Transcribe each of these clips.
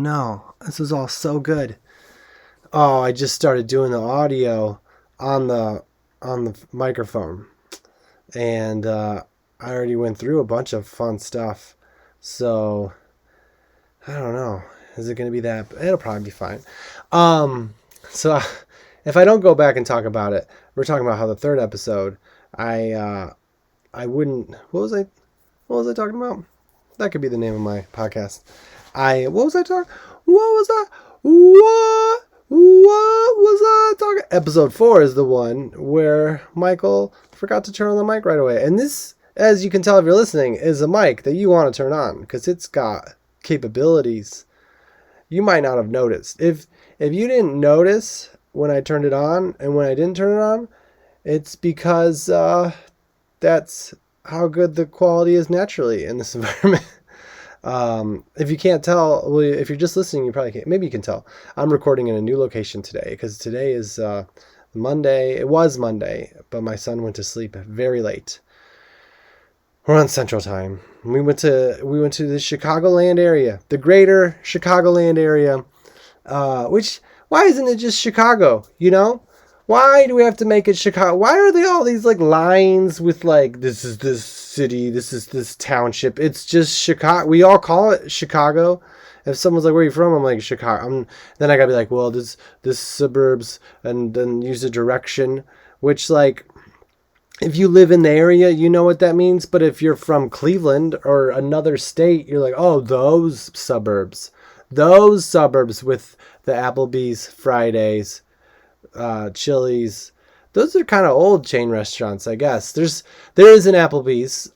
no, this was all so good. Oh, I just started doing the audio on the microphone, and I already went through a bunch of fun stuff. So I don't know. Is it going to be that? It'll probably be fine. So if I don't go back and talk about it, we're talking about how the third episode, I wouldn't. What was I talking about? That could be the name of my podcast. What was I talking? What was I? What was I talking? Episode 4 is the one where Michael forgot to turn on the mic right away. And this, as you can tell if you're listening, is a mic that you want to turn on because it's got capabilities you might not have noticed. If you didn't notice when I turned it on and when I didn't turn it on, it's because that's how good the quality is naturally in this environment. If you can't tell, well, if you're just listening, you probably can't. Maybe you can tell. I'm recording in a new location today because today is Monday. It was Monday, but my son went to sleep very late. We're on Central Time. We went to the Chicagoland area, the greater Chicagoland area. Which, why isn't it just Chicago? You know, why do we have to make it Chicago? Why are they all these like lines with like this is this city, this is this township? It's just Chicago. We all call it Chicago. If someone's like, "Where are you from?" I'm like, "Chicago." Then I gotta be like, "Well, this suburbs," and then use a direction, which like. If you live in the area, you know what that means. But if you're from Cleveland or another state, you're like, oh, those suburbs with the Applebee's, Fridays, Chili's. Those are kind of old chain restaurants, I guess. There is an Applebee's.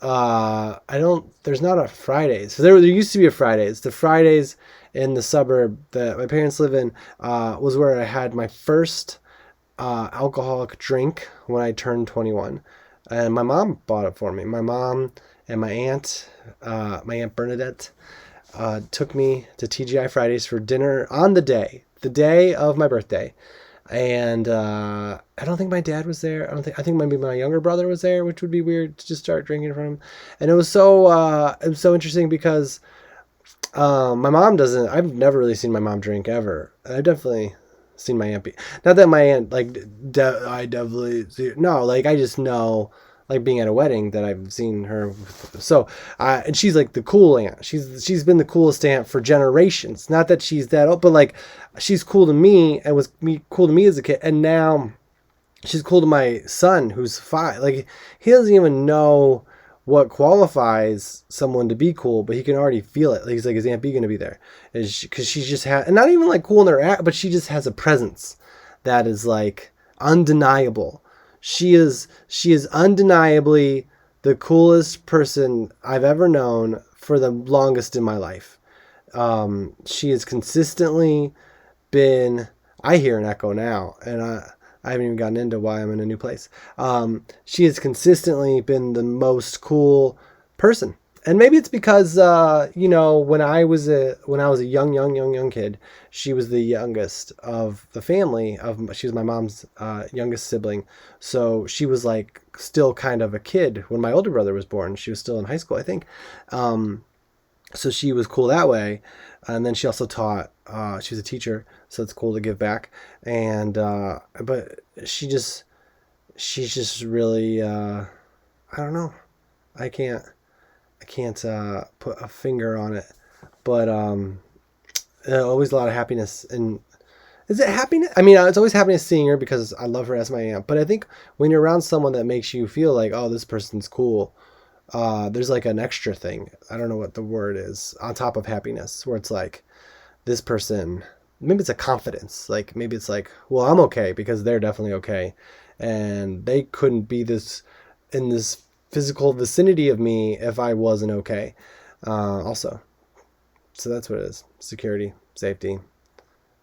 There's not a Fridays. So there used to be a Fridays. The Fridays in the suburb that my parents live in was where I had my first alcoholic drink when I turned 21, and my mom bought it for me. My mom and my aunt Bernadette, took me to TGI Fridays for dinner on the day of my birthday, and I don't think my dad was there. I think maybe my younger brother was there, which would be weird to just start drinking from him. And it was so interesting because my mom doesn't. I've never really seen my mom drink ever. I've definitely seen my aunt be, not that my aunt like I definitely see, no, like I just know, like being at a wedding that I've seen her. So and she's like the cool aunt. She's been the coolest aunt for generations. Not that she's that old, but like she's cool to me and was cool to me as a kid, and now she's cool to my son who's 5. Like he doesn't even know what qualifies someone to be cool, but he can already feel it. Like he's like, is Aunt B going to be there? Because she's just and not even like cool in her act, but she just has a presence that is like undeniable. She is undeniably the coolest person I've ever known for the longest in my life. She has consistently been. I hear an echo now, and I haven't even gotten into why I'm in a new place. She has consistently been the most cool person. And maybe it's because, when I was a young kid, she was the youngest of the family. She was my mom's youngest sibling. So she was like still kind of a kid when my older brother was born. She was still in high school, I think. So she was cool that way. And then she also taught, she was a teacher, so it's cool to give back. And, but she's just really, I don't know. I can't put a finger on it, but, always a lot of happiness. And is it happiness? I mean, it's always happiness seeing her because I love her as my aunt. But I think when you're around someone that makes you feel like, oh, this person's cool, there's like an extra thing. I don't know what the word is on top of happiness, where it's like this person, maybe it's a confidence. Like maybe it's like, well, I'm okay because they're definitely okay. And they couldn't be in this physical vicinity of me if I wasn't okay. Also. So that's what it is. Security, safety.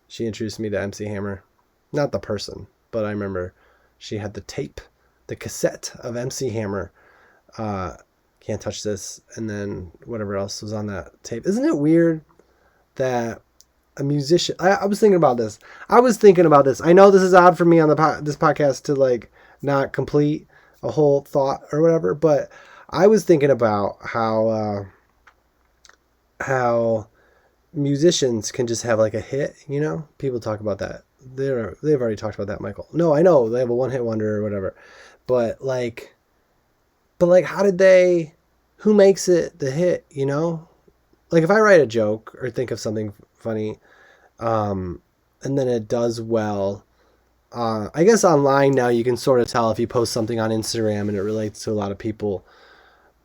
She introduced me to MC Hammer. Not the person, but I remember she had the tape, the cassette of MC Hammer. Can't touch this. And then whatever else was on that tape. Isn't it weird that a musician... I was thinking about this. I know this is odd for me on this podcast to like not complete a whole thought or whatever, but I was thinking about how musicians can just have like a hit, People talk about that. They've already talked about that, Michael. No, I know they have a one-hit wonder or whatever, but how did they? Who makes it the hit? Like if I write a joke or think of something funny, and then it does well. I guess online now you can sort of tell if you post something on Instagram and it relates to a lot of people.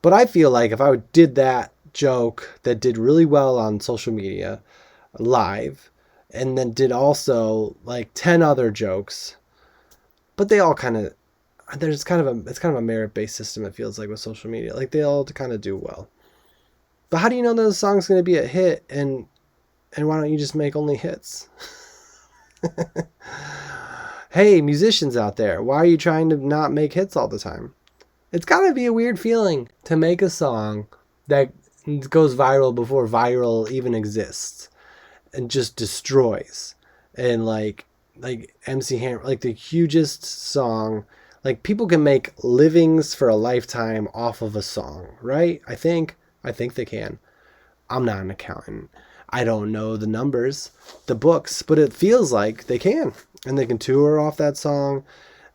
But I feel like if I did that joke that did really well on social media live, and then did also like 10 other jokes, but they all it's kind of a merit-based system, it feels like, with social media. Like they all kind of do well. But how do you know that the song's going to be a hit, and why don't you just make only hits? Hey, musicians out there, why are you trying to not make hits all the time? It's got to be a weird feeling to make a song that goes viral before viral even exists and just destroys. And like MC Hammer, like the hugest song, like people can make livings for a lifetime off of a song, right? I think they can. I'm not an accountant. I don't know the numbers, the books, but it feels like they can. And they can tour off that song,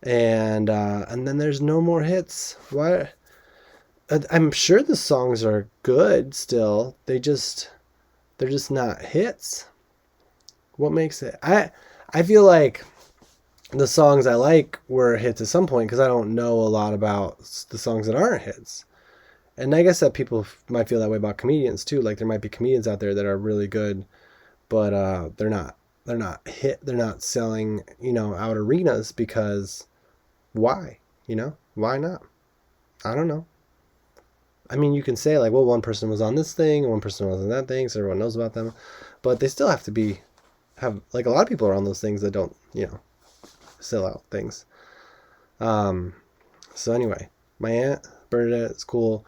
and then there's no more hits. Why? I'm sure the songs are good still. They're just not hits. What makes it? I feel like the songs I like were hits at some point because I don't know a lot about the songs that aren't hits. And I guess that people might feel that way about comedians too. Like there might be comedians out there that are really good, but they're not hit. They're not selling, out arenas because why? Why not? I don't know. I mean, you can say like, well, one person was on this thing and one person was on that thing, so everyone knows about them, but they still have to have like a lot of people are on those things that don't, sell out things. So anyway, my aunt Bernadette at school,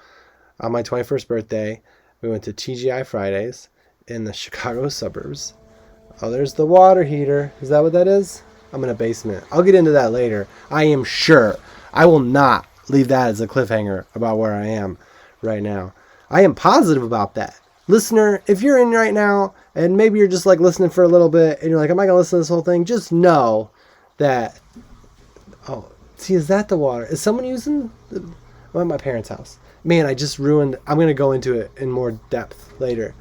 on my 21st birthday, we went to TGI Fridays in the Chicago suburbs. Oh, there's the water heater. Is that what that is? I'm in a basement. I'll get into that later. I am sure. I will not leave that as a cliffhanger about where I am right now. I am positive about that. Listener, if you're in right now, and maybe you're just like listening for a little bit, and you're like, am I going to listen to this whole thing? Just know that... Oh, see, is that the water? Is someone using... I'm at my parents' house. Man, I just ruined... I'm going to go into it in more depth later.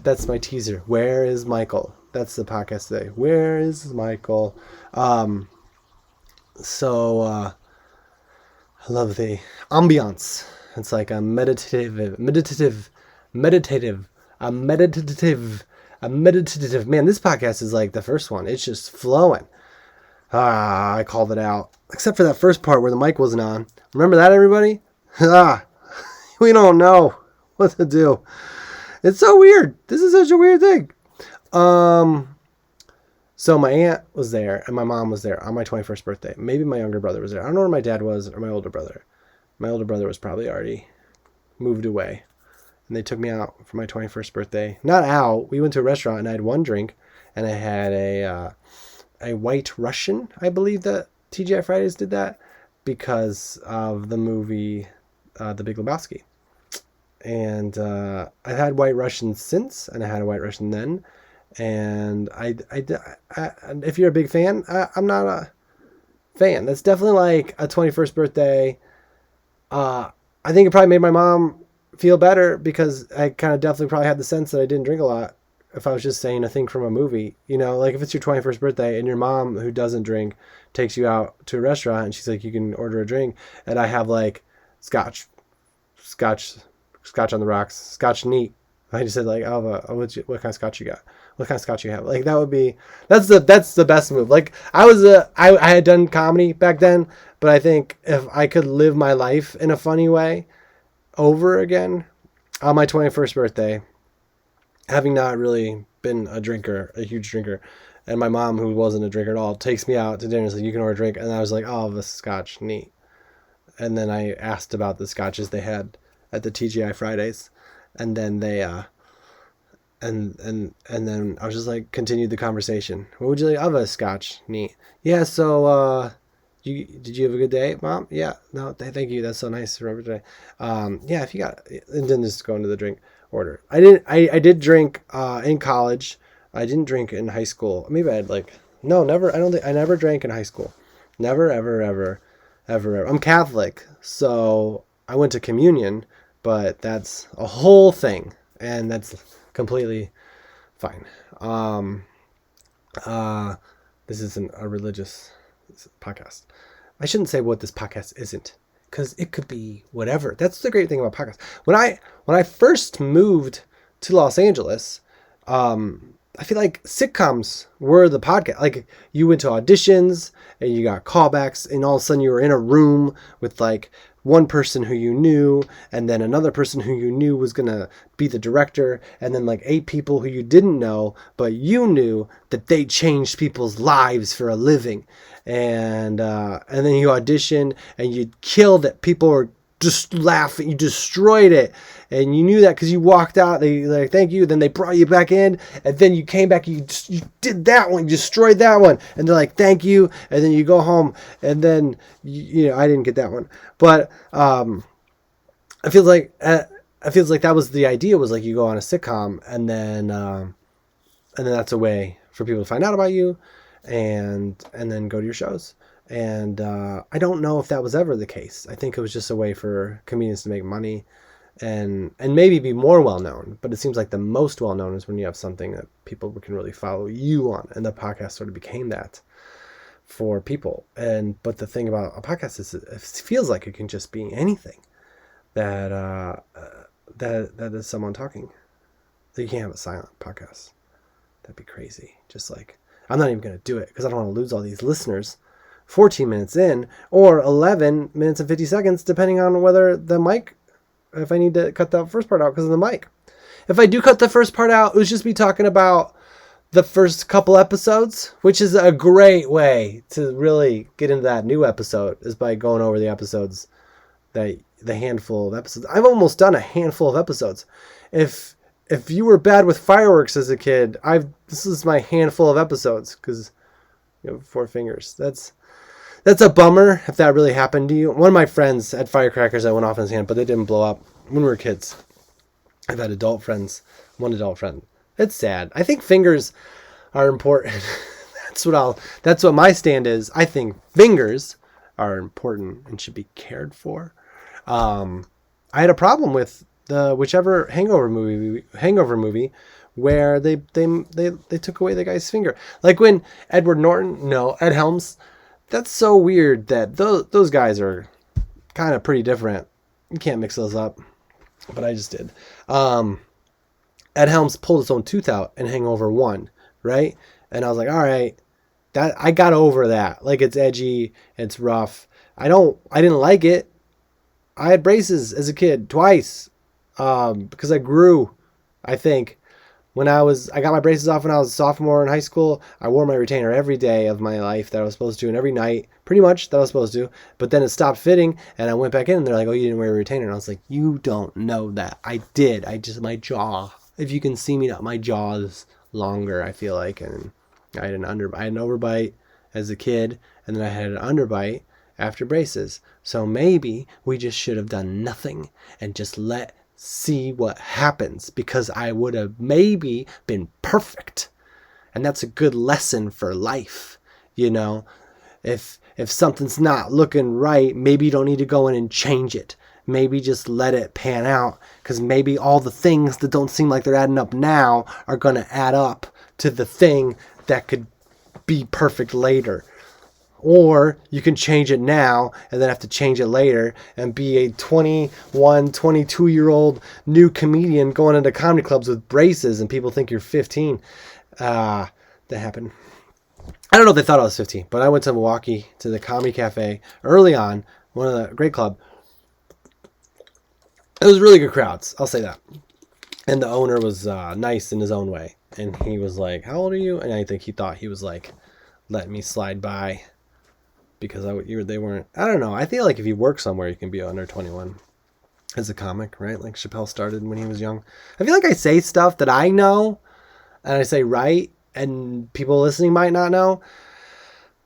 That's my teaser. Where is Michael? That's the podcast today. Where is Michael? I love the ambiance. It's like a meditative. Man, this podcast is like the first one. It's just flowing. I called it out. Except for that first part where the mic wasn't on. Remember that, everybody? We don't know what to do. It's so weird. This is such a weird thing. So my aunt was there and my mom was there on my 21st birthday. Maybe my younger brother was there. I don't know where my dad was or my older brother. My older brother was probably already moved away. And they took me out for my 21st birthday. Not out. We went to a restaurant and I had one drink and I had a White Russian. I believe that TGI Fridays did that because of the movie The Big Lebowski. And I've had White Russian since, and I had a White Russian then. And I if you're a big fan, I'm not a fan. That's definitely like a 21st birthday. I think it probably made my mom feel better because I kind of definitely probably had the sense that I didn't drink a lot if I was just saying a thing from a movie. Like if it's your 21st birthday and your mom, who doesn't drink, takes you out to a restaurant and she's like, you can order a drink. And I have like scotch on the rocks, scotch neat. I just said like, what kind of scotch you got? What kind of scotch you have? Like that's the best move. Like I had done comedy back then, but I think if I could live my life in a funny way over again on my 21st birthday, having not really been a huge drinker, and my mom, who wasn't a drinker at all, takes me out to dinner and is like, you can order a drink. And I was like, oh, the scotch, neat. And then I asked about the scotches they had at the TGI Fridays, and then they and then I was just like, continued the conversation. What would you like? Of a scotch, neat. Yeah. So did you have a good day, Mom? Yeah. No, thank you. That's so nice. Remember today. Yeah. If you got, and then just go into the drink. order. I did drink in college. I didn't drink in high school. Maybe I had never. I never drank in high school. Never, ever, ever, ever, ever. I'm Catholic, so I went to communion, but that's a whole thing, and that's completely fine. This isn't a religious podcast. I shouldn't say what this podcast isn't, because it could be whatever. That's the great thing about podcasts. When I first moved to Los Angeles, I feel like sitcoms were the podcast. Like, you went to auditions and you got callbacks, and all of a sudden you were in a room with like one person who you knew, and then another person who you knew was going to be the director, and then like 8 people who you didn't know, but you knew that they changed people's lives for a living. And then you auditioned and you killed it. People were just laughing. You destroyed it. And you knew that because you walked out. They like, thank you. Then they brought you back in. And then you came back. You did that one. You destroyed that one. And they're like, thank you. And then you go home. And then, I didn't get that one. But I feel like that was the idea, was like you go on a sitcom, and then that's a way for people to find out about you and then go to your shows. And I don't know if that was ever the case. I think it was just a way for comedians to make money and maybe be more well-known. But it seems like the most well-known is when you have something that people can really follow you on. And the podcast sort of became that for people. But the thing about a podcast is it feels like it can just be anything that is someone talking. You can't have a silent podcast. That'd be crazy. Just like, I'm not even going to do it because I don't want to lose all these listeners 14 minutes in, or 11 minutes and 50 seconds, depending on whether the mic, if I need to cut that first part out because of the mic. If I do cut the first part out, it would just be talking about the first couple episodes, which is a great way to really get into that new episode, is by going over the episodes, the handful of episodes. I've almost done a handful of episodes. If you were bad with fireworks as a kid, this is my handful of episodes, because you have 4 fingers. That's a bummer if that really happened to you. One of my friends had firecrackers that went off in his hand, but they didn't blow up when we were kids. I've had adult friends, one adult friend. It's sad. I think fingers are important. That's what my stand is. I think fingers are important and should be cared for. I had a problem with the whichever hangover movie where they took away the guy's finger. Like when Ed Helms. That's so weird that those guys are kind of pretty different. You can't mix those up, but I just did. Ed Helms pulled his own tooth out in Hangover 1, right? And I was like, all right, that I got over that. Like, it's edgy, it's rough. I didn't like it. I had braces as a kid twice because I grew, I think. I got my braces off when I was a sophomore in high school. I wore my retainer every day of my life that I was supposed to, and every night, pretty much, that I was supposed to. But then it stopped fitting, and I went back in, and they're like, oh, you didn't wear a retainer. And I was like, you don't know that. I did. My jaw. If you can see me now, my jaw is longer, I feel like. And I had an overbite as a kid, and then I had an underbite after braces. So maybe we just should have done nothing and just see what happens, because I would have maybe been perfect. And that's a good lesson for life. If something's not looking right, maybe you don't need to go in and change it. Maybe just let it pan out, because maybe all the things that don't seem like they're adding up now are going to add up to the thing that could be perfect later. Or you can change it now and then have to change it later and be a 21, 22-year-old new comedian going into comedy clubs with braces and people think you're 15. That happened. I don't know if they thought I was 15, but I went to Milwaukee to the Comedy Cafe early on, one of the great club. It was really good crowds, I'll say that. And the owner was nice in his own way. And he was like, how old are you? And I think he thought he was like, letting me slide by. Because they weren't, I don't know. I feel like if you work somewhere, you can be under 21 as a comic, right? Like Chappelle started when he was young. I feel like I say stuff that I know and I say right and people listening might not know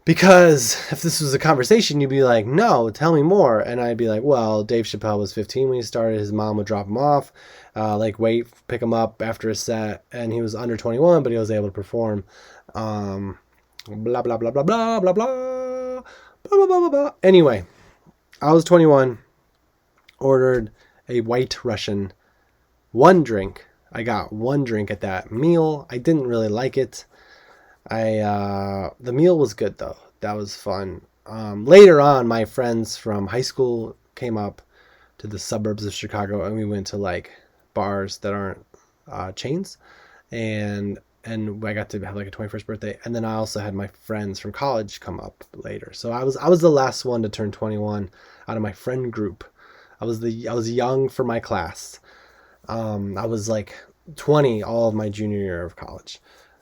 Because if this was a conversation, you'd be like, no, tell me more. And I'd be like, well, Dave Chappelle was 15 when he started. His mom would drop him off, pick him up after a set. And he was under 21, but he was able to perform. Blah, blah, blah, blah, blah, blah, blah, blah, blah, blah, blah. Anyway, I was 21, ordered a White Russian, one drink. I got one drink at that meal. I didn't really like it. The meal was good though. That was fun. Later on, my friends from high school came up to the suburbs of Chicago, and we went to like bars that aren't chains, and I got to have like a 21st birthday. And then I also had my friends from college come up later. So I was the last one to turn 21 out of my friend group. I was young for my class. I was like 20 all of my junior year of college.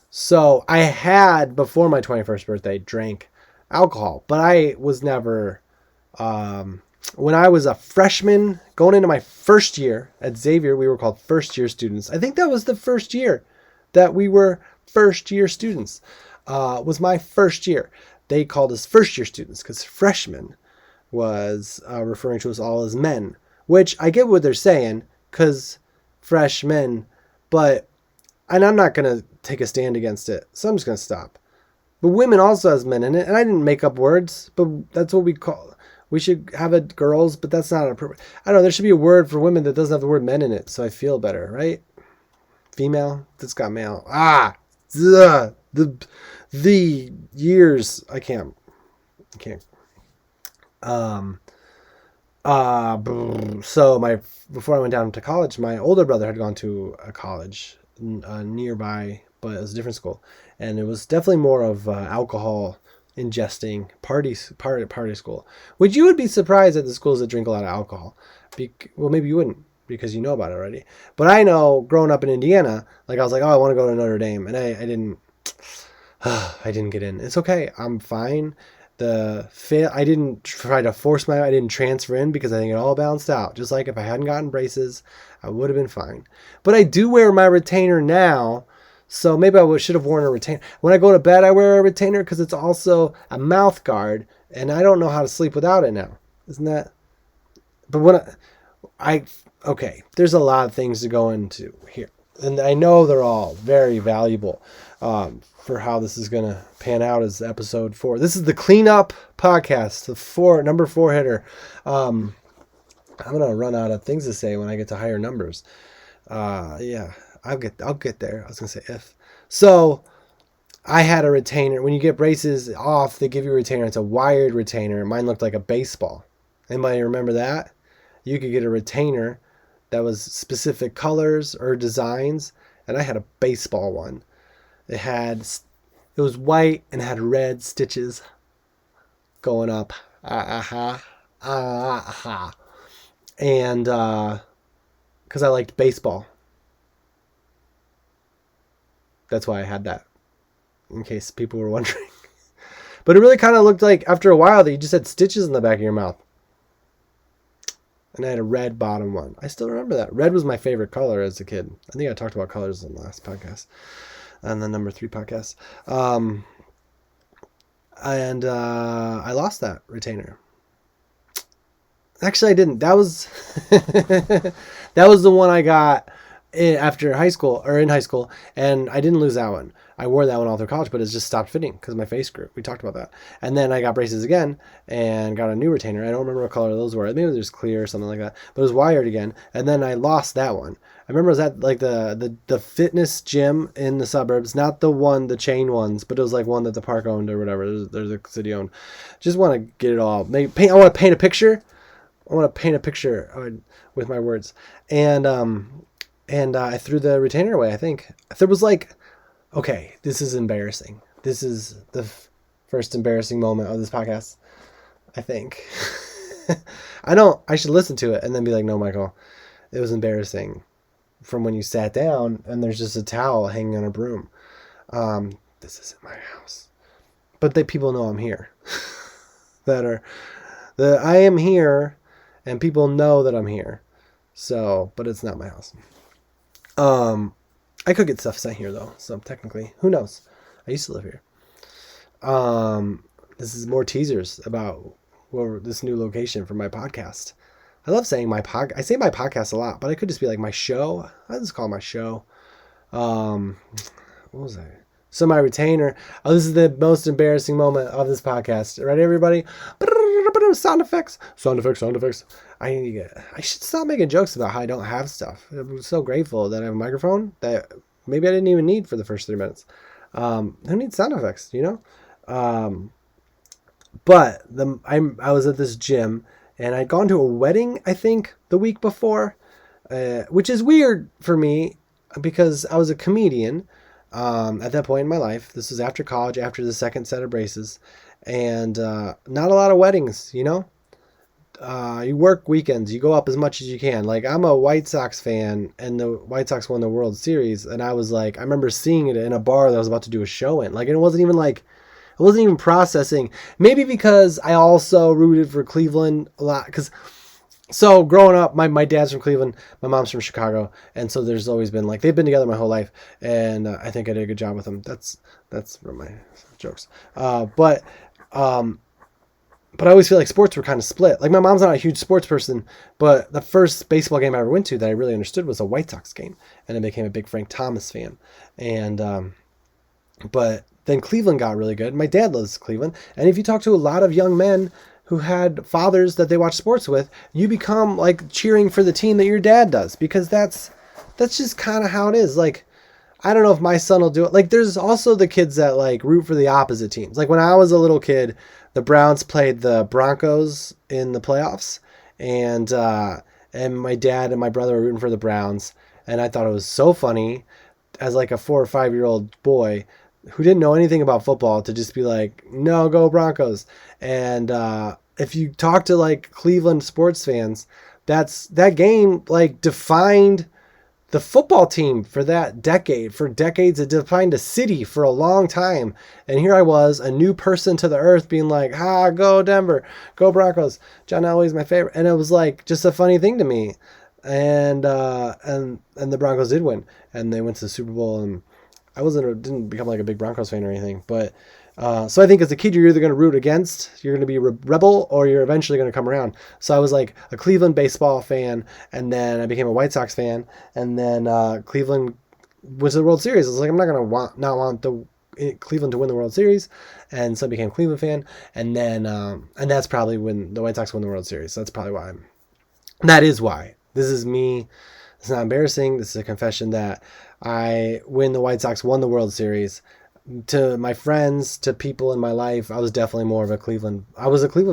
So I had, before my 21st birthday, drank alcohol, but I was never, when I was a freshman going into my first year at Xavier, we were called first year students. I think that was the first year that we were first year students, was my first year. They called us first year students because freshman was referring to us all as men, which I get what they're saying because freshmen, and I'm not going to take a stand against it, so I'm just going to stop. But women also has men in it, and I didn't make up words, but that's what we should have it girls, but that's not appropriate. I don't know, there should be a word for women that doesn't have the word men in it, so I feel better, right? Female, that's got male. The years, I can't. So before I went down to college, my older brother had gone to a college nearby, but it was a different school, and it was definitely more of alcohol ingesting party school, which you would be surprised at the schools that drink a lot of alcohol. Well, maybe you wouldn't because you know about it already. But I know, growing up in Indiana, like I was like, oh, I want to go to Notre Dame, and I didn't. I didn't get in. It's okay. I'm fine. I didn't try to I didn't transfer in because I think it all balanced out. Just like if I hadn't gotten braces, I would have been fine. But I do wear my retainer now, so maybe I should have worn a retainer. When I go to bed, I wear a retainer because it's also a mouth guard, and I don't know how to sleep without it now. Isn't that? But okay, there's a lot of things to go into here, and I know they're all very valuable. For how this is going to pan out as episode 4. This is the cleanup podcast, the number 4 hitter. I'm going to run out of things to say when I get to higher numbers. Yeah, I'll get there. I was going to say if. So I had a retainer. When you get braces off, they give you a retainer. It's a wired retainer. Mine looked like a baseball. Anybody remember that? You could get a retainer that was specific colors or designs, and I had a baseball one. It was white and had red stitches going up. And because I liked baseball. That's why I had that, in case people were wondering. But it really kind of looked like, after a while, that you just had stitches in the back of your mouth. And I had a red bottom one. I still remember that. Red was my favorite color as a kid. I think I talked about colors in the last podcast. On the number 3 podcast. And I lost that retainer. Actually, I didn't. That was that was the one I got after high school, or in high school, and I didn't lose that one. I wore that one all through college, but it just stopped fitting because my face grew. We talked about that. And then I got braces again and got a new retainer. I don't remember what color those were. Maybe it was just clear or something like that. But it was wired again. And then I lost that one. I remember it was at like the fitness gym in the suburbs, not the chain ones, but it was like one that the park owned or whatever. There's a city owned. Just want to get it all. I want to paint a picture. With my words. And I threw the retainer away, I think. There was like, okay, this is embarrassing. This is the first embarrassing moment of this podcast, I think. I should listen to it and then be like, no, Michael, it was embarrassing from when you sat down and there's just a towel hanging on a broom. This isn't my house. But people know I'm here. I am here and people know that I'm here. So, but it's not my house. I could get stuff sent here though, so technically, who knows? I used to live here. this is more teasers about this new location for my podcast. I love saying I say my podcast a lot, but I could just be like my show. I just call it my show. What was I? So my retainer. Oh, this is the most embarrassing moment of this podcast. Ready, everybody? Sound effects. Sound effects. Sound effects. I should stop making jokes about how I don't have stuff. I'm so grateful that I have a microphone that maybe I didn't even need for the first 3 minutes. Who needs sound effects, you know? But I was at this gym, and I'd gone to a wedding, I think, the week before, which is weird for me because I was a comedian at that point in my life. This was after college, after the second set of braces, and not a lot of weddings, you know? You work weekends, you go up as much as you can. Like, I'm a White Sox fan, and the White Sox won the World Series, and I was like, I remember seeing it in a bar that I was about to do a show in. Like, it wasn't even processing. Maybe because I also rooted for Cleveland a lot. So growing up, my dad's from Cleveland, my mom's from Chicago, and so there's always been they've been together my whole life, and I think I did a good job with them. That's from my jokes. But I always feel like sports were kind of split. Like, my mom's not a huge sports person, but the first baseball game I ever went to that I really understood was a White Sox game, and I became a big Frank Thomas fan. And but then Cleveland got really good. My dad loves Cleveland, and if you talk to a lot of young men who had fathers that they watch sports with, you become like cheering for the team that your dad does, because that's just kind of how it is. Like, I don't know if my son will do it. Like, there's also the kids that like root for the opposite teams. Like, when I was a little kid, the Browns played the Broncos in the playoffs, and my dad and my brother were rooting for the Browns, and I thought it was so funny as like a 4 or 5 year old boy who didn't know anything about football to just be like, no, go Broncos. And if you talk to like Cleveland sports fans, that game like defined the football team for that decade. For decades, it defined a city for a long time. And here I was, a new person to the earth, being like, go Denver, go Broncos. John Elway's my favorite. And it was like just a funny thing to me. And the Broncos did win, and they went to the Super Bowl, and I didn't become like a big Broncos fan or anything, but so I think as a kid, you're either going to root against, you're going to be a rebel, or you're eventually going to come around. So I was like a Cleveland baseball fan, and then I became a White Sox fan, and then Cleveland was the World Series. I was like, I'm not going to not want Cleveland to win the World Series, and so I became a Cleveland fan, and then and that's probably when the White Sox won the World Series. So that's probably why. That is why. This is me. It's not embarrassing. This is a confession that when the White Sox won the World Series, to my friends, to people in my life, I was definitely more of a Cleveland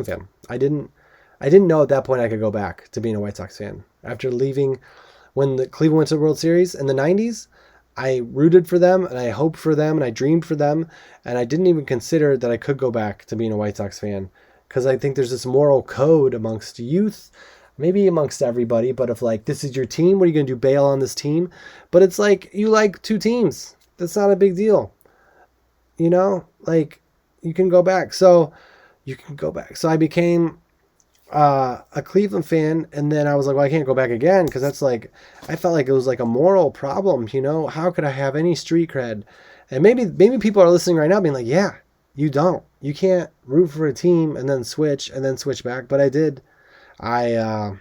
fan. I didn't know at that point I could go back to being a White Sox fan. After leaving, when the Cleveland went to the World Series in the 90s, I rooted for them, and I hoped for them, and I dreamed for them, and I didn't even consider that I could go back to being a White Sox fan, because I think there's this moral code amongst youth, maybe amongst everybody, but if like, this is your team, what are you going to do, bail on this team? But it's like, you like two teams. That's not a big deal. You know, like, you can go back. So I became a Cleveland fan, and then I was like, well, I can't go back again, because that's like, I felt like it was like a moral problem, you know? How could I have any street cred? And maybe people are listening right now being like, yeah, you don't. You can't root for a team and then switch back. But I did. I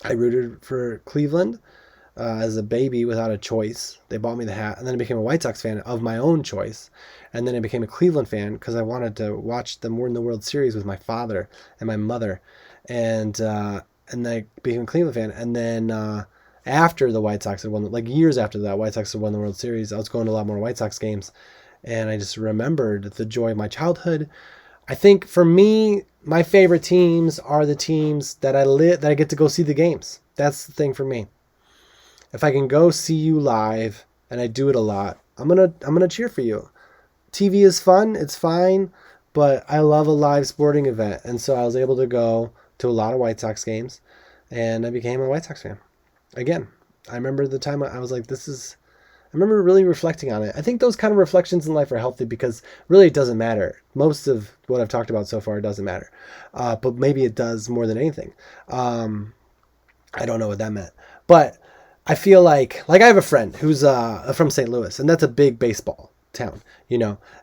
rooted for Cleveland as a baby without a choice. They bought me the hat, and then I became a White Sox fan of my own choice. And then I became a Cleveland fan because I wanted to watch them win the World Series with my father and my mother. And I became a Cleveland fan. And then after the White Sox had won, like years after that, White Sox had won the World Series, I was going to a lot more White Sox games. And I just remembered the joy of my childhood. I think for me, my favorite teams are the teams that I get to go see the games. That's the thing for me. If I can go see you live, and I do it a lot, I'm gonna cheer for you. TV is fun, it's fine, but I love a live sporting event, and so I was able to go to a lot of White Sox games, and I became a White Sox fan. Again, I remember the time I was like, I remember really reflecting on it. I think those kind of reflections in life are healthy because really it doesn't matter. Most of what I've talked about so far doesn't matter. But maybe it does more than anything. I don't know what that meant. But I feel like I have a friend who's from St. Louis, and that's a big baseball town,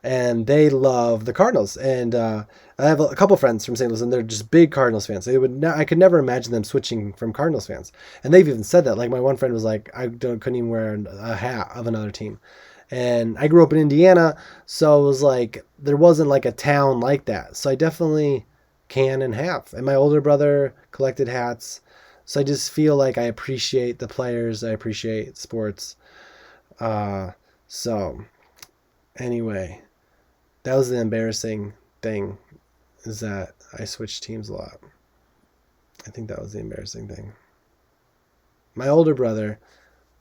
and they love the Cardinals. And I have a couple friends from St. Louis, and they're just big Cardinals fans. I could never imagine them switching from Cardinals fans. And they've even said that. Like my one friend was like, couldn't even wear a hat of another team. And I grew up in Indiana, so it was like there wasn't like a town like that. So I definitely can and have. And my older brother collected hats. So I just feel like I appreciate the players. I appreciate sports. So anyway, that was the embarrassing thing, is that I switched teams a lot. I think that was the embarrassing thing. My older brother,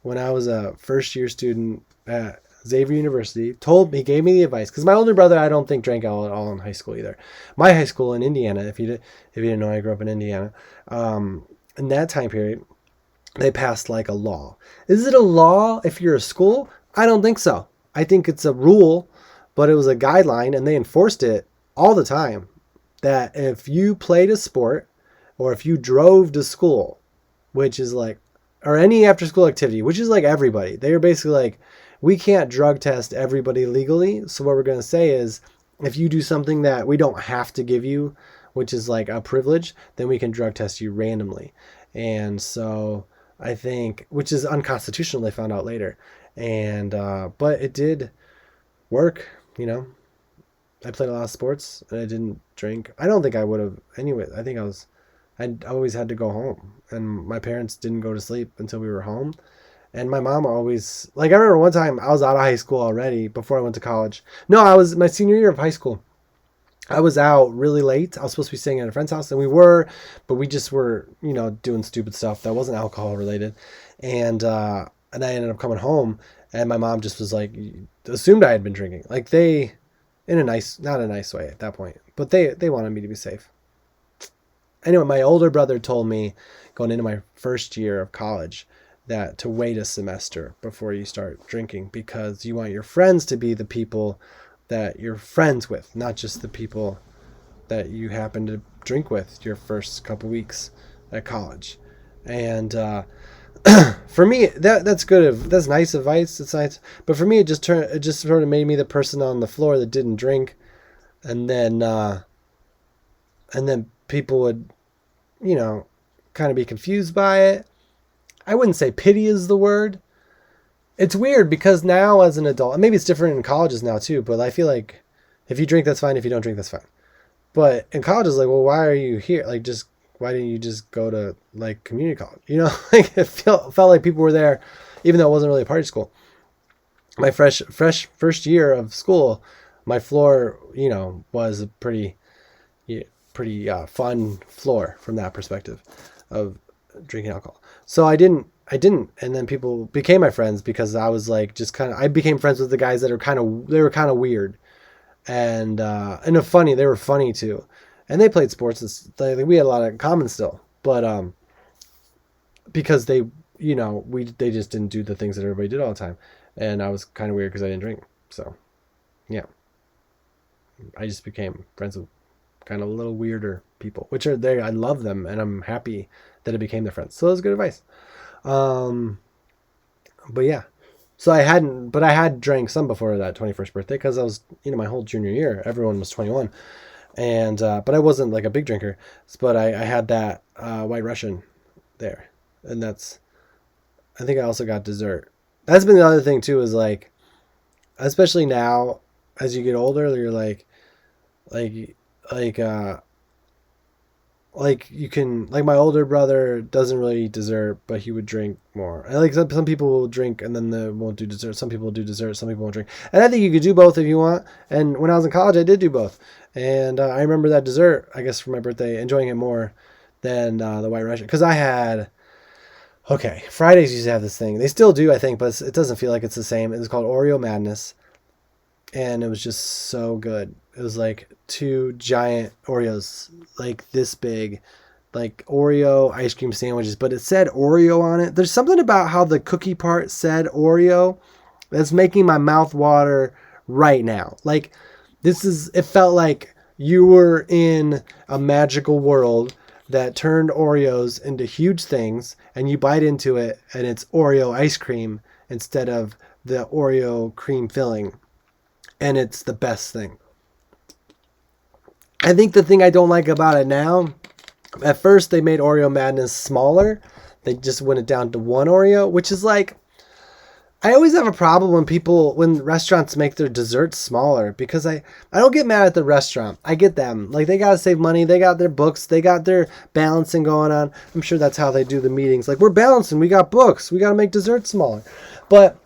when I was a first year student at Xavier University, he gave me the advice, because my older brother I don't think drank alcohol at all in high school either. My high school in Indiana, if you didn't know, I grew up in Indiana. In that time period, they passed like a law. Is it a law if you're a school? I don't think so. I think it's a rule, but it was a guideline, and they enforced it all the time, that if you played a sport or if you drove to school, which is like, or any after school activity, which is like everybody, they were basically like, we can't drug test everybody legally. So what we're going to say is, if you do something that we don't have to give you, which is like a privilege, then we can drug test you randomly. And so I think, which is unconstitutional, they found out later. And, but it did work, I played a lot of sports and I didn't drink. I don't think I would have anyway. I think I always had to go home, and my parents didn't go to sleep until we were home. And my mom always, like, I remember one time I was out of high school already before I went to college. No, I was my senior year of high school. I was out really late. I was supposed to be staying at a friend's house, and we were, but we just were, doing stupid stuff that wasn't alcohol related. And I ended up coming home, and my mom just was like, assumed I had been drinking. Like in a nice, not a nice way at that point, but they wanted me to be safe. Anyway, my older brother told me going into my first year of college that to wait a semester before you start drinking, because you want your friends to be the people that you're friends with, not just the people that you happen to drink with your first couple weeks at college. And for me, that's good. That's nice advice. It's nice, but for me, it just sort of made me the person on the floor that didn't drink, and then people would, kind of be confused by it. I wouldn't say pity is the word. It's weird because now as an adult, and maybe it's different in colleges now too, but I feel like if you drink, that's fine. If you don't drink, that's fine. But in college, it's like, well, why are you here? Like, why didn't you just go to like community college? Like it felt like people were there, even though it wasn't really a party school. My fresh first year of school, my floor, was a pretty fun floor from that perspective of drinking alcohol. So I didn't, and then people became my friends because I was like, I became friends with the guys that were kind of weird, and they were funny too. And they played sports, and we had a lot in common still, but because they just didn't do the things that everybody did all the time, and I was kind of weird because I didn't drink. So yeah, I just became friends with kind of a little weirder people, which are there. I love them, and I'm happy that I became their friends. So that was good advice. But yeah, so I had drank some before that 21st birthday because I was, my whole junior year, everyone was 21. And, but I wasn't like a big drinker, but I had that, White Russian there. And I think I also got dessert. That's been the other thing too, is like, especially now as you get older, you're like you can, like my older brother doesn't really eat dessert, but he would drink more. And like some people will drink and then they won't do dessert. Some people will do dessert, some people won't drink. And I think you could do both if you want. And when I was in college, I did do both. And I remember that dessert, I guess for my birthday, enjoying it more than the White Russian. Because Fridays used to have this thing. They still do, I think, but it doesn't feel like it's the same. It was called Oreo Madness. And it was just so good. It was like 2 giant Oreos, like this big, like Oreo ice cream sandwiches, but it said Oreo on it. There's something about how the cookie part said Oreo that's making my mouth water right now. Like it felt like you were in a magical world that turned Oreos into huge things, and you bite into it and it's Oreo ice cream instead of the Oreo cream filling. and it's the best thing. I think the thing I don't like about it now, at first they made Oreo Madness smaller. They just went it down to one Oreo, which is like, I always have a problem when restaurants make their desserts smaller, because I don't get mad at the restaurant. I get them. Like, they got to save money. They got their books. They got their balancing going on. I'm sure that's how they do the meetings. Like, we're balancing. We got books. We got to make desserts smaller. But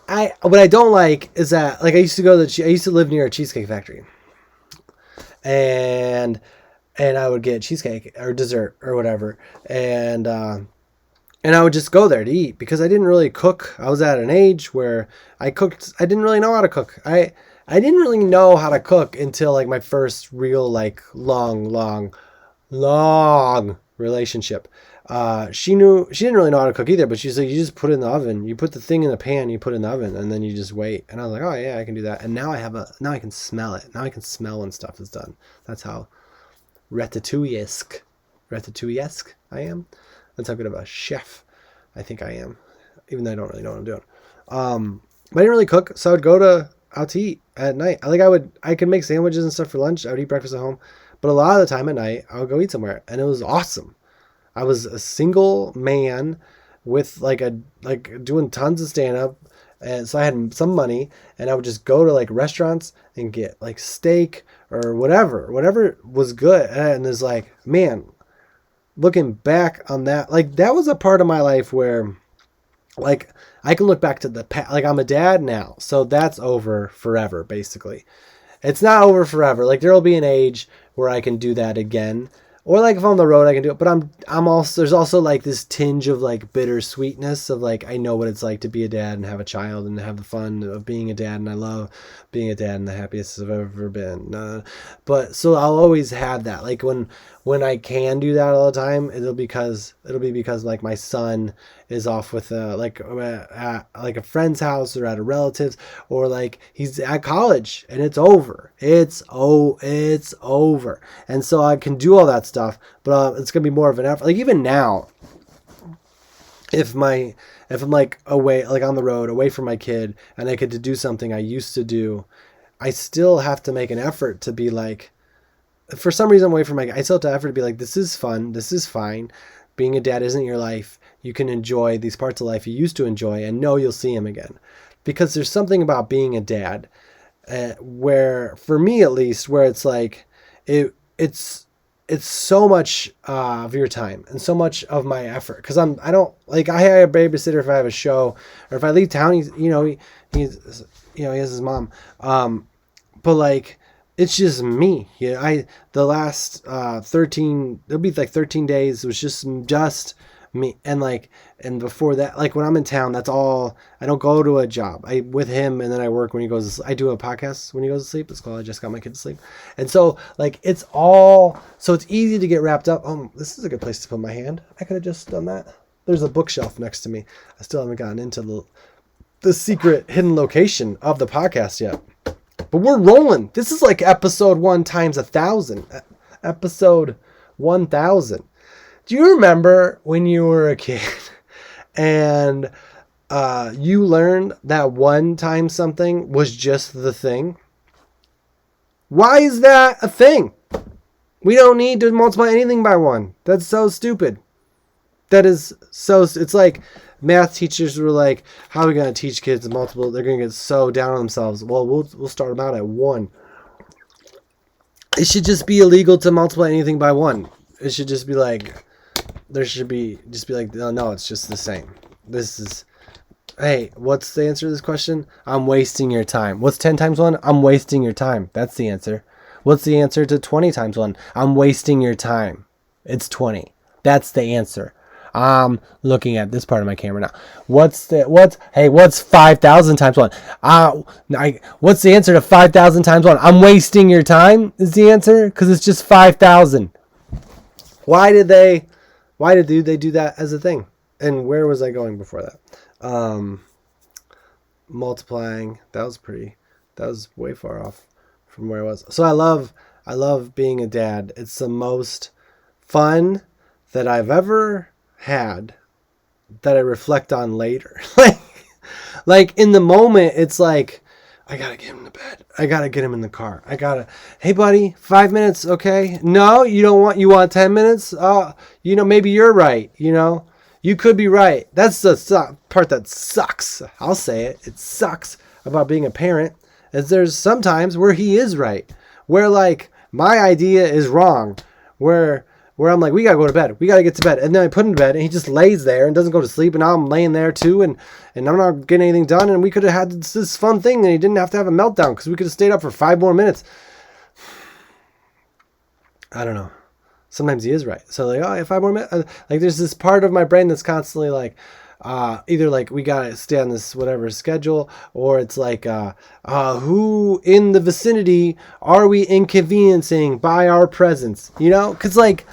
what I don't like is that, like, I used to live near a Cheesecake Factory. And I would get cheesecake or dessert or whatever. And I would just go there to eat, because I didn't really cook. I was at an age where I didn't really know how to cook. I didn't really know how to cook until like my first real like long relationship. She didn't really know how to cook either, but she's like, you just put it in the oven. You put the thing in the pan, you put it in the oven, and then you just wait. And I was like, oh yeah, I can do that. And now I can smell it. Now I can smell when stuff is done. That's how ratatouille-esque I am. That's how good of a chef I think I am, even though I don't really know what I'm doing. But I didn't really cook, so I would go out to eat at night. I could make sandwiches and stuff for lunch. I would eat breakfast at home, but a lot of the time at night, I would go eat somewhere, and it was awesome. I was a single man with doing tons of stand-up, and so I had some money, and I would just go to like restaurants and get like steak or whatever was good. And it's like, man, looking back on that, like, that was a part of my life where, like, I can look back to the past. Like, I'm a dad now, so that's over forever, basically. It's not over forever. Like, there'll be an age where I can do that again. Or, like, if I'm on the road, I can do it. But I'm also, there's also, like, this tinge of, like, bittersweetness of, like, I know what it's like to be a dad and have a child and have the fun of being a dad. And I love being a dad and the happiest I've ever been. But, so I'll always have that. Like, when I can do that all the time, it'll be because, like, my son is off with, at a friend's house or at a relative's, or, like, he's at college and it's over. It's over. And so I can do all that stuff, but it's going to be more of an effort. Like, even now, if I'm like away, like on the road, away from my kid, and I get to do something I used to do, I still have to make an effort to be like, for some reason away from I still have to effort to be like, this is fun. This is fine. Being a dad isn't your life. You can enjoy these parts of life you used to enjoy and know you'll see him again. Because there's something about being a dad where, for me at least, where it's like, it's so much of your time and so much of my effort. Because I hire a babysitter if I have a show, or if I leave town, he has his mom. But like, it's just me. The last 13 days was just me. And before that, like, when I'm in town, that's all. I don't go to a job. I with him, and then I work when he goes. I do a podcast when he goes to sleep. It's called I Just Got My Kid to Sleep. And so, like, it's all. So it's easy to get wrapped up. Oh, this is a good place to put my hand. I could have just done that. There's a bookshelf next to me. I still haven't gotten into the secret hidden location of the podcast yet. But we're rolling. This is like episode 1 times 1,000. Episode 1,000. Do you remember when you were a kid and you learned that 1 times something was just the thing? Why is that a thing? We don't need to multiply anything by 1. That's so stupid. It's like math teachers were like, how are we going to teach kids multiple? They're going to get so down on themselves. Well, we'll start them out at 1. It should just be illegal to multiply anything by 1. It should just be like, no, it's just the same. Hey, what's the answer to this question? I'm wasting your time. What's 10 times 1? I'm wasting your time. That's the answer. What's the answer to 20 times 1? I'm wasting your time. It's 20. That's the answer. I'm looking at this part of my camera now. What's 5,000 times 1? What's the answer to 5,000 times 1? I'm wasting your time is the answer, because it's just 5,000. Why did they do that as a thing? And where was I going before that? Multiplying. That was way far off from where I was. So I love being a dad. It's the most fun that I've ever had that I reflect on later. like in the moment, it's like, I gotta get him to bed. I gotta get him in the car. Hey buddy, 5 minutes, okay? No, you want 10 minutes? Maybe you're right, You could be right. That's the part that sucks. I'll say it. It sucks about being a parent, is there's sometimes where he is right. Where like my idea is wrong. Where I'm like, we gotta go to bed. We gotta get to bed. And then I put him to bed and he just lays there and doesn't go to sleep. And now I'm laying there too and I'm not getting anything done. And we could have had this fun thing and he didn't have to have a meltdown because we could have stayed up for 5 more minutes. I don't know. Sometimes he is right. So like, 5 more minutes. Like there's this part of my brain that's constantly like, either like we gotta stay on this whatever schedule, or it's like who in the vicinity are we inconveniencing by our presence, because like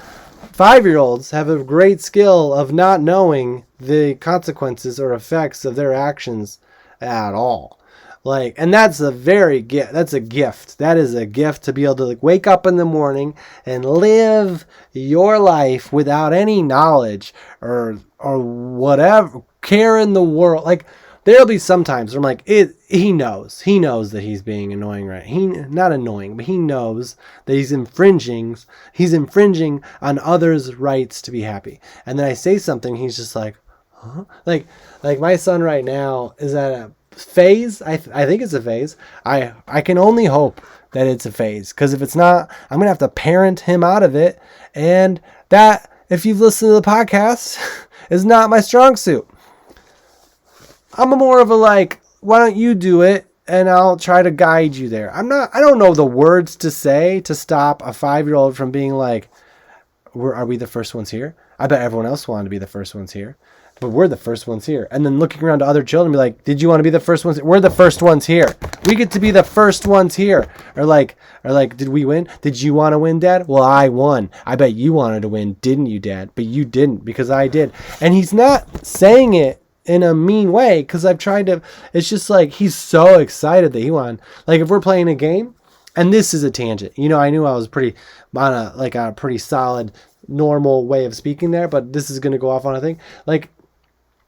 5-year-olds have a great skill of not knowing the consequences or effects of their actions at all. Like, and that's a gift. That is a gift to be able to like wake up in the morning and live your life without any knowledge or whatever care in the world. Like there'll be some times where I'm like, he knows that he's being annoying, right? Not annoying, but he knows that he's infringing on others' rights to be happy. And then I say something, he's just like, huh? Like my son right now is at a phase. I think it's a phase. I can only hope that it's a phase, because if it's not, I'm gonna have to parent him out of it, and that, if you've listened to the podcast, is not my strong suit. I'm more of a like, why don't you do it and I'll try to guide you there. I don't know the words to say to stop a 5-year-old from being like, are we the first ones here? I bet everyone else wanted to be the first ones here, but we're the first ones here. And then looking around to other children and be like, did you want to be the first ones? We're the first ones here. We get to be the first ones here. Or like, did we win? Did you want to win, Dad? Well, I won. I bet you wanted to win, didn't you, Dad? But you didn't, because I did. And he's not saying it in a mean way, because I've tried to, it's just like, he's so excited that he won. Like if we're playing a game, and this is a tangent, I knew I was pretty on a pretty solid, normal way of speaking there, but this is going to go off on a thing. Like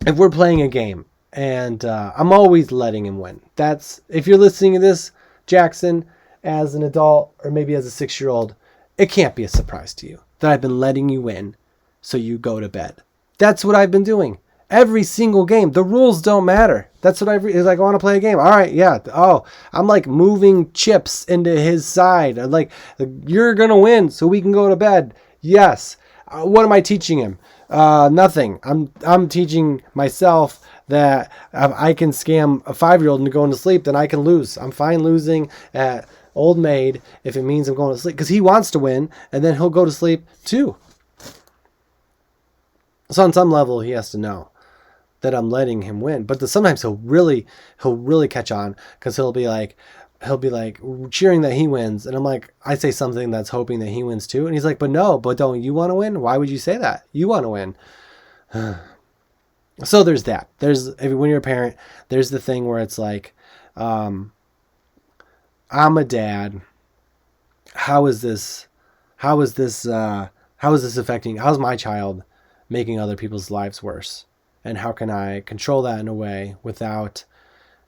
if we're playing a game and I'm always letting him win. That's, if you're listening to this, Jackson, as an adult or maybe as a 6-year-old, it can't be a surprise to you that I've been letting you win so you go to bed. That's what I've been doing. Every single game. The rules don't matter. That's what it's like, I want to play a game. All right, yeah. Oh, I'm like moving chips into his side. I'm like, you're going to win so we can go to bed. Yes. What am I teaching him? Nothing. I'm teaching myself that I can scam a 5-year-old into going to sleep, then I can lose. I'm fine losing at Old Maid if it means I'm going to sleep, because he wants to win, and then he'll go to sleep too. So on some level, he has to know that I'm letting him win. But sometimes he'll really catch on, because he'll be like cheering that he wins, and I'm like, I say something that's hoping that he wins too, and he's like, but don't you want to win? Why would you say that? You want to win. So there's that. When you're a parent, there's the thing where it's like, I'm a dad. How's my child making other people's lives worse? And how can I control that in a way without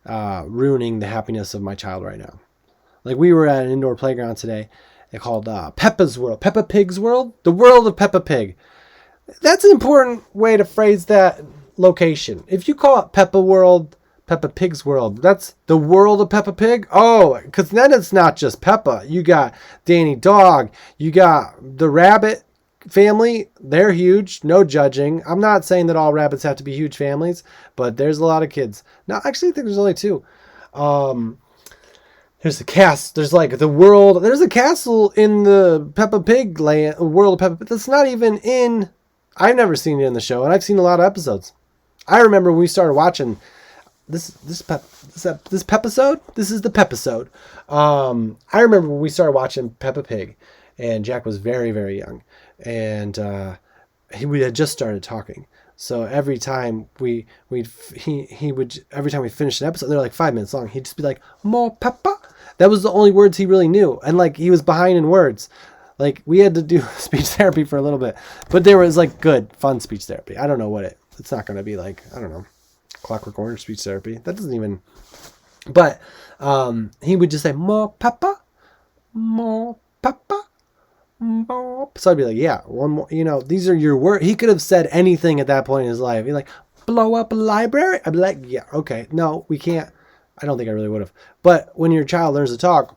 ruining the happiness of my child right now? Like we were at an indoor playground today called Peppa's World, Peppa Pig's World, the World of Peppa Pig. That's an important way to phrase that location. If you call it Peppa World, Peppa Pig's World, that's the World of Peppa Pig. Oh, because then it's not just Peppa. You got Danny Dog, you got the rabbit family. They're huge, no judging. I'm not saying that all rabbits have to be huge families, but there's a lot of kids. No, actually I think there's only 2. There's the cast. There's like the world. There's a castle in the Peppa Pig land, World of Peppa Pig. That's not even in. I've never seen it in the show, and I've seen a lot of episodes. I remember when we started watching this Pepisode. This is the Pepisode. I remember when we started watching Peppa Pig, and Jack was very, very young, and we had just started talking. So every time he would every time we finished an episode, they're like 5 minutes long, he'd just be like, "More Peppa." That was the only words he really knew, and like he was behind in words. Like we had to do speech therapy for a little bit, but there was like good, fun speech therapy. I don't know what it's not going to be like. I don't know, Clockwork Orange speech therapy. That doesn't even. But he would just say, more Peppa, more Peppa, more. So I'd be like, yeah, one more. These are your words. He could have said anything at that point in his life. He's like, blow up a library. I'd be like, yeah, okay. No, we can't. I don't think I really would have. But when your child learns to talk,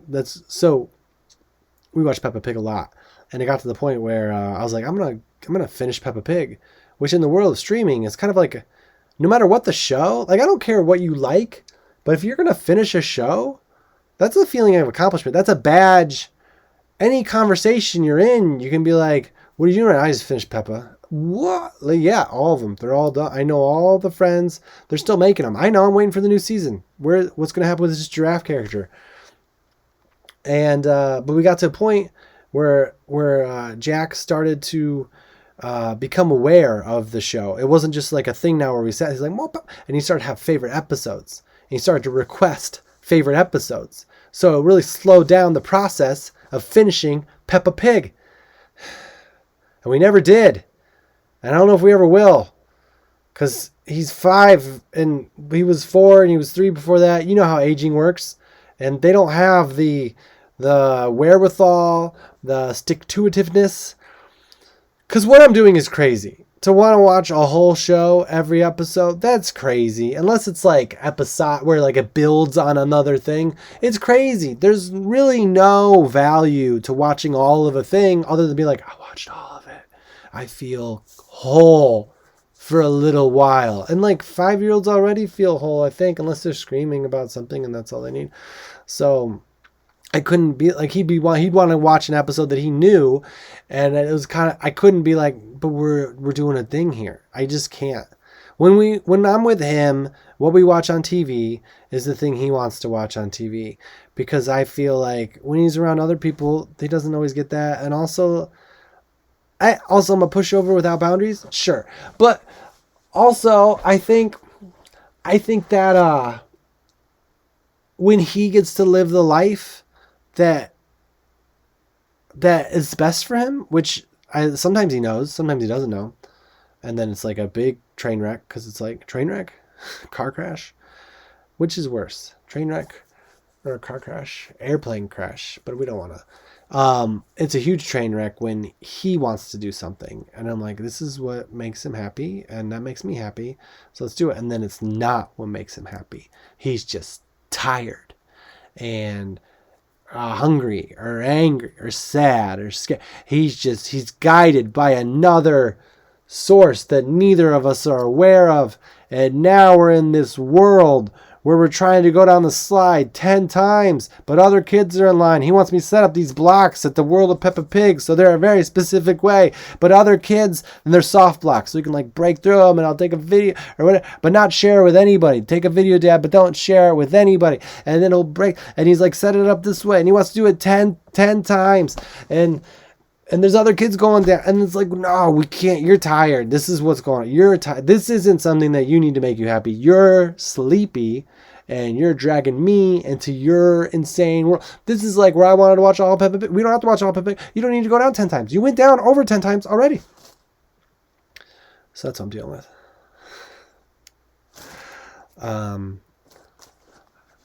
we watch Peppa Pig a lot. And it got to the point where I was like, I'm gonna finish Peppa Pig, which in the world of streaming is kind of like, no matter what the show, like I don't care what you like, but if you're gonna finish a show, that's a feeling of accomplishment. That's a badge. Any conversation you're in, you can be like, what are you doing? I just finished Peppa. What? Like, yeah, all of them. They're all done. I know all the friends. They're still making them. I know. I'm waiting for the new season. What's gonna happen with this giraffe character? And but we got to a point where Jack started to become aware of the show. It wasn't just like a thing now where we sat. He's like, and he started to have favorite episodes. And he started to request favorite episodes. So it really slowed down the process of finishing Peppa Pig. And we never did. And I don't know if we ever will. Because he's 5 and he was 4 and he was 3 before that. You know how aging works. And they don't have the wherewithal, the stick-to-itiveness. Because what I'm doing is crazy. To want to watch a whole show every episode, that's crazy. Unless it's like episode where like it builds on another thing. It's crazy. There's really no value to watching all of a thing other than be like, I watched all of it. I feel whole for a little while. And like 5-year-olds already feel whole, I think, unless they're screaming about something and that's all they need. So I couldn't be like, he'd want to watch an episode that he knew, and it was kind of, I couldn't be like, but we're doing a thing here. I just can't. When I'm with him, what we watch on TV is the thing he wants to watch on TV, because I feel like when he's around other people, he doesn't always get that. And also I'm a pushover without boundaries, sure, but also I think that when he gets to live the life that is best for him, which sometimes he knows, sometimes he doesn't know, and then it's like a big train wreck, because it's like, train wreck, car crash, which is worse, train wreck or a car crash, airplane crash, but we don't want to. It's a huge train wreck when he wants to do something, and I'm like, this is what makes him happy, and that makes me happy, so let's do it. And then it's not what makes him happy. He's just tired and hungry or angry or sad or scared. He's guided by another source that neither of us are aware of. And now we're in this world where we're trying to go down the slide 10 times, but other kids are in line. He wants me to set up these blocks at the World of Peppa Pig, so they're a very specific way. But other kids, and they're soft blocks, so you can like break through them, and I'll take a video or whatever, but not share it with anybody. Take a video, Dad, but don't share it with anybody. And then it'll break. And he's like, set it up this way, and he wants to do it 10 times, and there's other kids going down, and it's like, no, we can't. You're tired. This is what's going on. You're tired. This isn't something that you need to make you happy. You're sleepy, and you're dragging me into your insane world. This is like where I wanted to watch all Peppa Pig. We don't have to watch all Peppa Pig. You don't need to go down 10 times. You went down over 10 times already. So that's what I'm dealing with. I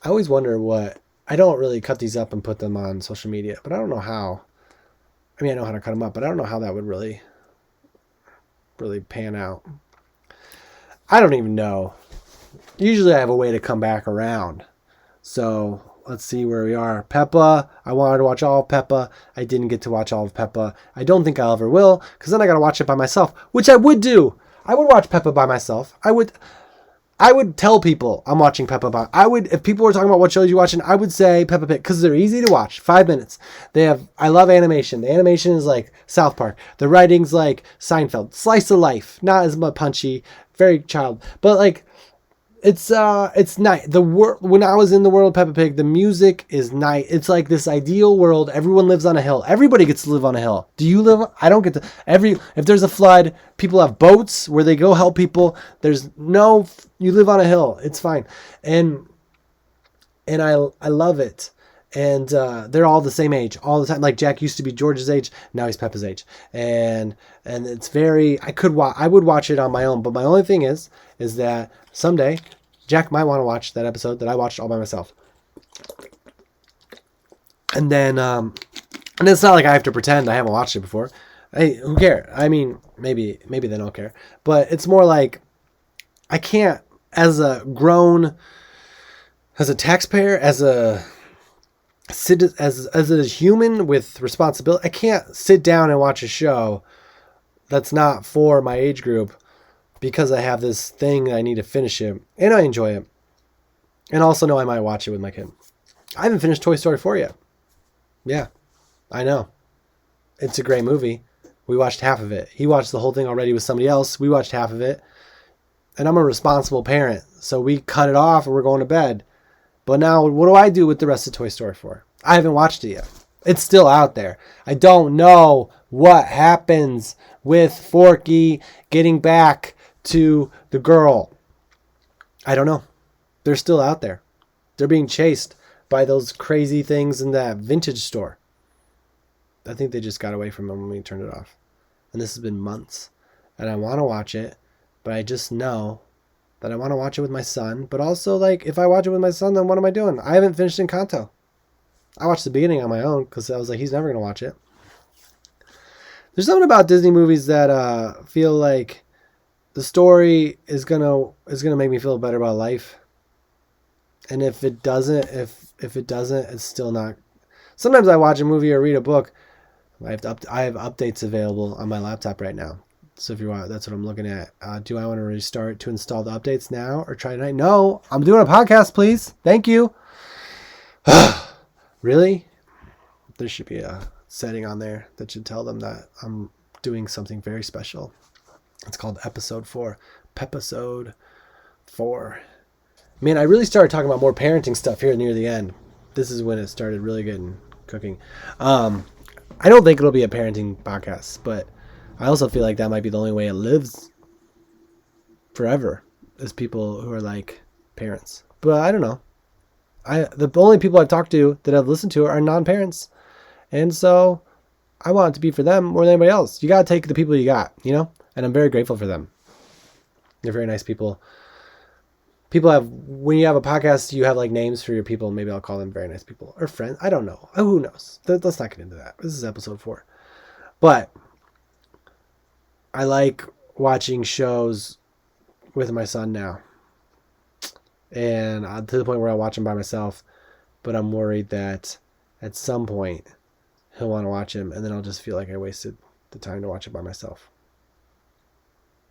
always wonder I don't really cut these up and put them on social media, but I don't know how. I mean, I know how to cut them up, but I don't know how that would really pan out. I don't even know. Usually I have a way to come back around. So let's see where we are. Peppa. I wanted to watch all of Peppa. I didn't get to watch all of Peppa. I don't think I'll ever will, because then I got to watch it by myself, which I would do. I would watch Peppa by myself. I would tell people I'm watching Peppa. If people were talking about what shows you watching, I would say Peppa Pig, because they're easy to watch. 5 minutes. I love animation. The animation is like South Park. The writing's like Seinfeld. Slice of life. Not as much punchy. Very child. But like, it's nice. When I was in the world of Peppa Pig, the music is nice. It's like this ideal world. Everyone lives on a hill. Everybody gets to live on a hill. Do you live? I don't get to. If there's a flood, people have boats where they go help people. You live on a hill. It's fine. And I love it. And they're all the same age all the time. Like Jack used to be George's age, now he's Peppa's age. And it's very. I would watch it on my own, but my only thing is that someday Jack might want to watch that episode that I watched all by myself. And then, and it's not like I have to pretend I haven't watched it before. Hey, who cares? I mean, maybe they don't care. But it's more like, I can't, as a taxpayer, as a human with responsibility, I can't sit down and watch a show that's not for my age group because I have this thing that I need to finish it and I enjoy it. And also know I might watch it with my kid. I haven't finished Toy Story 4 yet. Yeah, I know. It's a great movie. We watched half of it. He watched the whole thing already with somebody else. We watched half of it. And I'm a responsible parent. So we cut it off and we're going to bed. But now what do I do with the rest of Toy Story 4? I haven't watched it yet. It's still out there. I don't know what happens with Forky getting back to the girl. I don't know. They're still out there. They're being chased by those crazy things in that vintage store. I think they just got away from them when we turned it off. And this has been months. And I want to watch it, but I just know that I want to watch it with my son. But also, like, if I watch it with my son, then what am I doing? I haven't finished Encanto. I watched the beginning on my own because I was like, he's never going to watch it. There's something about Disney movies that feel like the story is gonna make me feel better about life. And if it doesn't, it's still not. Sometimes I watch a movie or read a book. I have updates available on my laptop right now. So if you want, that's what I'm looking at. Do I want to restart to install the updates now or try tonight? No, I'm doing a podcast, please. Thank you. Really? There should be a setting on there that should tell them that I'm doing something very special. It's called Episode 4. Pepisode 4. Man, I really started talking about more parenting stuff here near the end. This is when it started really getting cooking. I don't think it'll be a parenting podcast, but I also feel like that might be the only way it lives forever, is people who are like parents. But I don't know. The only people I've talked to that I've listened to are non-parents. And so I want it to be for them more than anybody else. You got to take the people you got, you know? And I'm very grateful for them. They're very nice people. When you have a podcast, you have like names for your people. Maybe I'll call them very nice people or friends. I don't know. Who knows? Let's not get into that. This is episode 4. But I like watching shows with my son now. And to the point where I watch them by myself. But I'm worried that at some point he'll want to watch him. And then I'll just feel like I wasted the time to watch it by myself.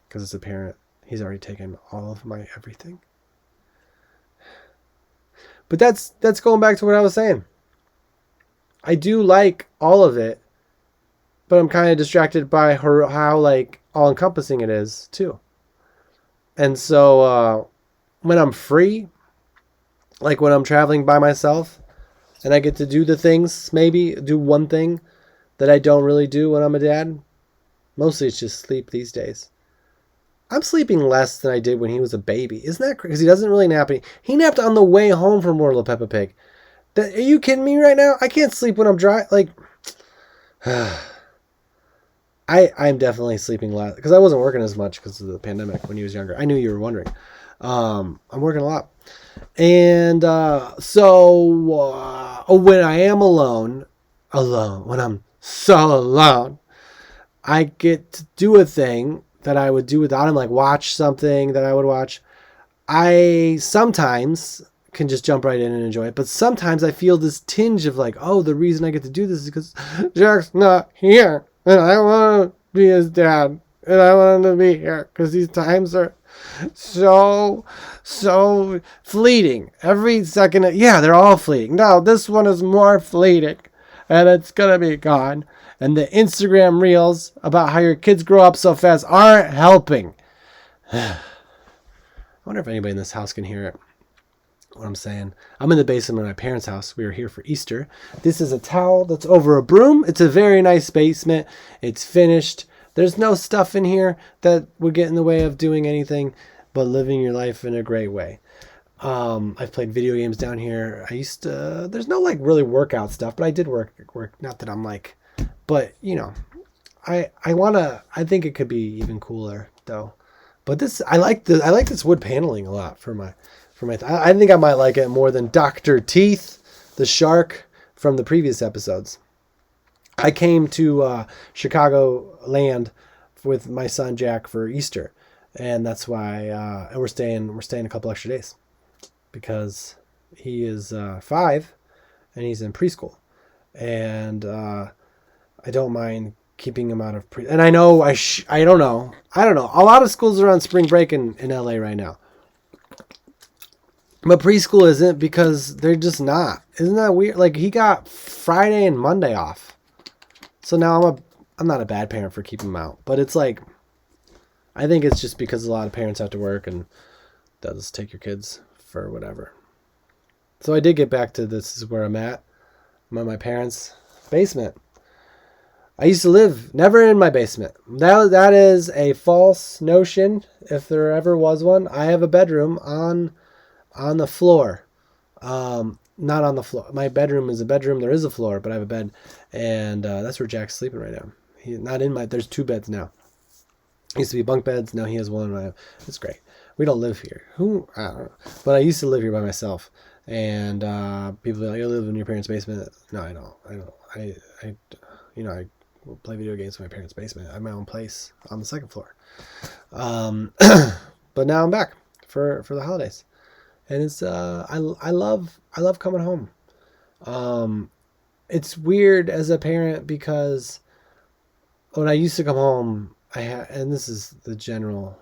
Because as a parent, he's already taken all of my everything. But that's going back to what I was saying. I do like all of it, but I'm kind of distracted by how like all-encompassing it is too. And so when I'm free, like when I'm traveling by myself, and I get to do the things, maybe do one thing that I don't really do when I'm a dad. Mostly it's just sleep these days. I'm sleeping less than I did when he was a baby. Isn't that crazy? Because he doesn't really nap. He napped on the way home from World of Peppa Pig. Are you kidding me right now? I can't sleep when I'm dry. Like, I'm definitely sleeping less. Because I wasn't working as much because of the pandemic when he was younger. I knew you were wondering. I'm working a lot. And so when I am alone, when I'm so alone, I get to do a thing that I would do without him, like watch something that I would watch. I sometimes can just jump right in and enjoy it, but sometimes I feel this tinge of like, oh, the reason I get to do this is because Jack's not here, and I want to be his dad, and I want him to be here, because these times are so fleeting. Every second, yeah, they're all fleeting. No, this one is more fleeting, and it's gonna be gone. And the Instagram reels about how your kids grow up so fast aren't helping. I wonder if anybody in this house can hear it. What I'm saying. I'm in the basement of my parents' house. We were here for Easter. This is a towel that's over a broom. It's a very nice basement. It's finished. There's no stuff in here that would get in the way of doing anything but living your life in a great way. I've played video games down here. There's no like really workout stuff, but I did work. Not that I'm like, but you know, I think it could be even cooler though. But I like this wood paneling a lot for I think I might like it more than Dr. Teeth, the shark from the previous episodes. I came to Chicago land with my son Jack for Easter, and that's why and we're staying a couple extra days because he is 5 and he's in preschool, and I don't mind keeping him out of and I know I don't know. A lot of schools are on spring break in LA right now. But preschool isn't because they're just not. Isn't that weird? Like he got Friday and Monday off. So now I'm not a bad parent for keeping him out. But it's like I think it's just because a lot of parents have to work and they'll just take your kids for whatever. So I did get back to this is where I'm at. I'm at my parents' basement. I used to live never in my basement. That is a false notion, if there ever was one. I have a bedroom on the floor. Not on the floor. My bedroom is a bedroom. There is a floor, but I have a bed, and that's where Jack's sleeping right now. He's not in my. There's 2 beds now. Used to be bunk beds. Now he has one. It's great. We don't live here. I don't know. But I used to live here by myself, and people are like, "You live in your parents' basement?" No, I don't. I play video games in my parents' basement. I have my own place on the 2nd floor. But now I'm back for the holidays. And it's I love coming home. It's weird as a parent because when I used to come home, and this is the general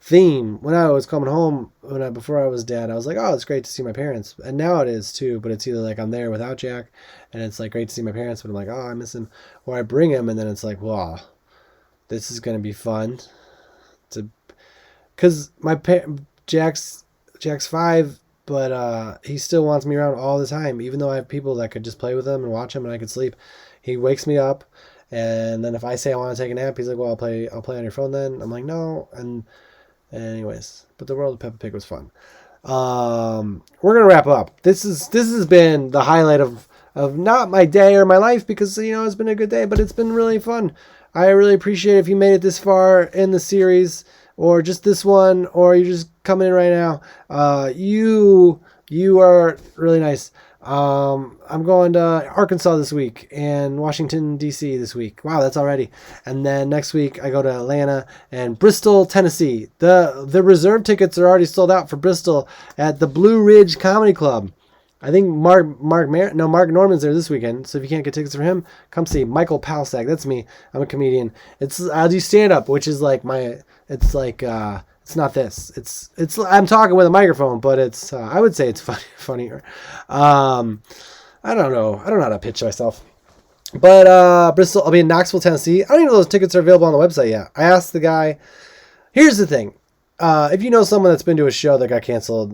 theme. When I was coming home, before I was dad, I was like, oh, it's great to see my parents, and now it is too. But it's either like I'm there without Jack, and it's like great to see my parents, but I'm like, oh, I miss him, or I bring him, and then it's like, wow, this is gonna be fun to. Because Jack's 5, but he still wants me around all the time. Even though I have people that could just play with him and watch him, and I could sleep, he wakes me up. And then if I say I want to take a nap, he's like, "Well, I'll play on your phone then." I'm like, "No." And anyways, but the World of Peppa Pig was fun. We're gonna wrap up. This has been the highlight of not my day or my life because it's been a good day, but it's been really fun. I really appreciate if you made it this far in the series. Or just this one, or you're just coming in right now. You are really nice. I'm going to Arkansas this week and Washington, D.C. this week. Wow, that's already. And then next week I go to Atlanta and Bristol, Tennessee. The reserve tickets are already sold out for Bristol at the Blue Ridge Comedy Club. I think Mark Norman's there this weekend. So if you can't get tickets for him, come see Michael Palsag. That's me. I'm a comedian. I'll do stand up, which is like it's not this. It's I'm talking with a microphone, but it's I would say it's funnier. I don't know. I don't know how to pitch myself. But Bristol, I'll be in Knoxville, Tennessee. I don't even know if those tickets are available on the website yet. I asked the guy. Here's the thing. If you know someone that's been to a show that got canceled,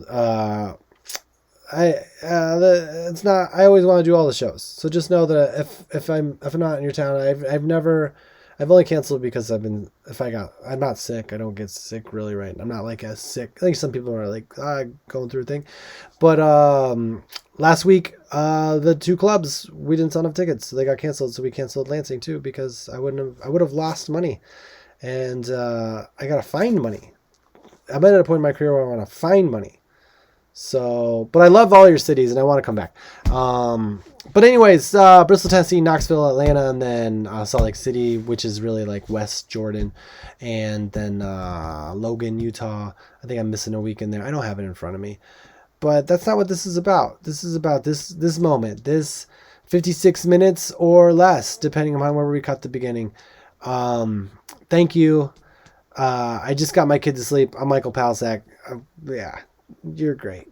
it's not. I always want to do all the shows. So just know that if I'm not in your town, I've only canceled because I'm not sick. I don't get sick really, right? I'm not like as sick. I think some people are like going through a thing. But last week, the 2 clubs, we didn't sell enough tickets, so they got canceled. So we canceled Lansing too because I would have lost money, and I gotta find money. I'm at a point in my career where I want to find money. So, but I love all your cities and I want to come back. But anyways, Bristol, Tennessee, Knoxville, Atlanta, and then Salt Lake City, which is really like West Jordan, and then Logan, Utah. I think I'm missing a week in there. I don't have it in front of me, but that's not what this is about. This is about this moment, this 56 minutes or less, depending on where we cut the beginning. Thank you. I just got my kid to sleep. I'm Michael Palsak. Yeah. You're great.